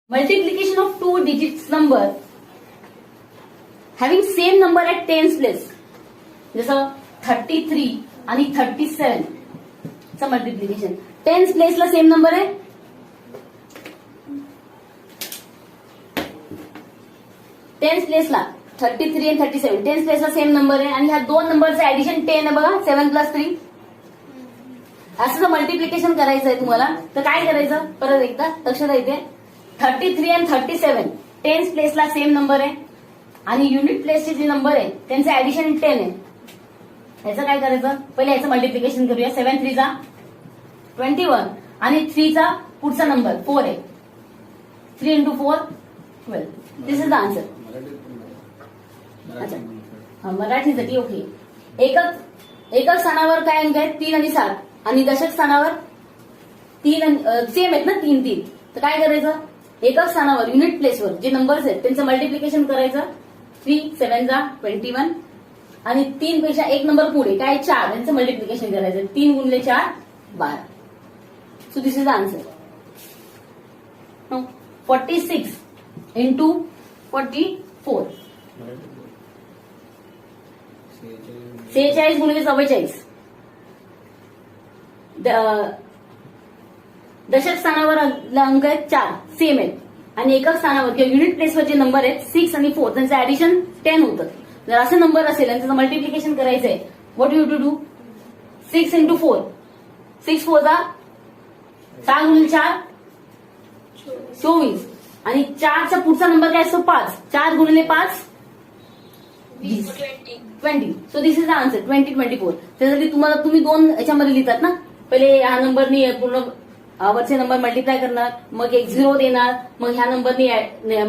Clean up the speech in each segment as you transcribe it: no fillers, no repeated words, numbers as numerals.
Multiplication of two digits number having same number at tens place. जसं 33 आणि 37 चा multiplication. Tense प्लेसला same number आहे. Tense प्लेसला 33 आणि 37 tense प्लेसला same number आहे आणि ह्या दोन नंबरचं ऍडिशन 10 आहे बघा. 7 + 3 असं जर मल्टिप्लिकेशन करायचं आहे तुम्हाला तर काय करायचं परत एकदा लक्षात येते. 33 आणि 37 टेन्स प्लेसला सेम नंबर आहे आणि युनिट प्लेसचे जे नंबर आहे त्यांचं ऍडिशन 10 आहे. याचं काय करायचं पहिले याचं मल्टिप्लिकेशन करूया. 7 3 चा 21 आणि 3 चा पुढचा नंबर 4 आहे. 3 × 4 12. दिस इज द आन्सर. अच्छा मराठीसाठी ओके. एकक स्थानावर काय अंक आहेत 3 आणि 7 आणि दशक स्थानावर 3 सेम आहेत ना 3 3. तर काय करायचं एकक स्थानावर युनिट प्लेसवर जे नंबर्स आहेत त्यांचं मल्टिप्लिकेशन करायचं. 3 7 चा 21 आणि 3 पेक्षा एक नंबर पुढे काय 4 यांचं मल्टिप्लिकेशन करायचं. 3 × 4 12. So this is the answer. 46 × 44 46 × 44. दशक स्थानावर अंक आहेत 4 सेम आहेत आणि एकक स्थानावर किंवा युनिट प्लेसवर जे नंबर आहेत 6 आणि 4 त्यांचं ऍडिशन 10 होतं. जर असे नंबर असेल आणि त्याचं मल्टिप्लिकेशन करायचंय व्हॉट यू टू डू 6 × 4 6 4 चा 6 × 4 24 आणि 4 चा पुढचा नंबर काय असतो 5. 4 × 5 20. So this is the answer 2024. त्यासाठी तुम्ही दोन याच्यामध्ये लिहितात ना. पहिले ह्या नंबरनी पूर्ण वरचे नंबर मल्टिप्लाय करणार मग एक 0 देणार मग ह्या नंबरनी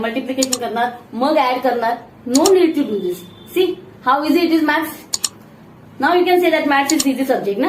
मल्टिप्लिकेशन करणार मग ऍड करणार. No need to do this. See how easy it is maths. Now you can say that maths is easy subject ना.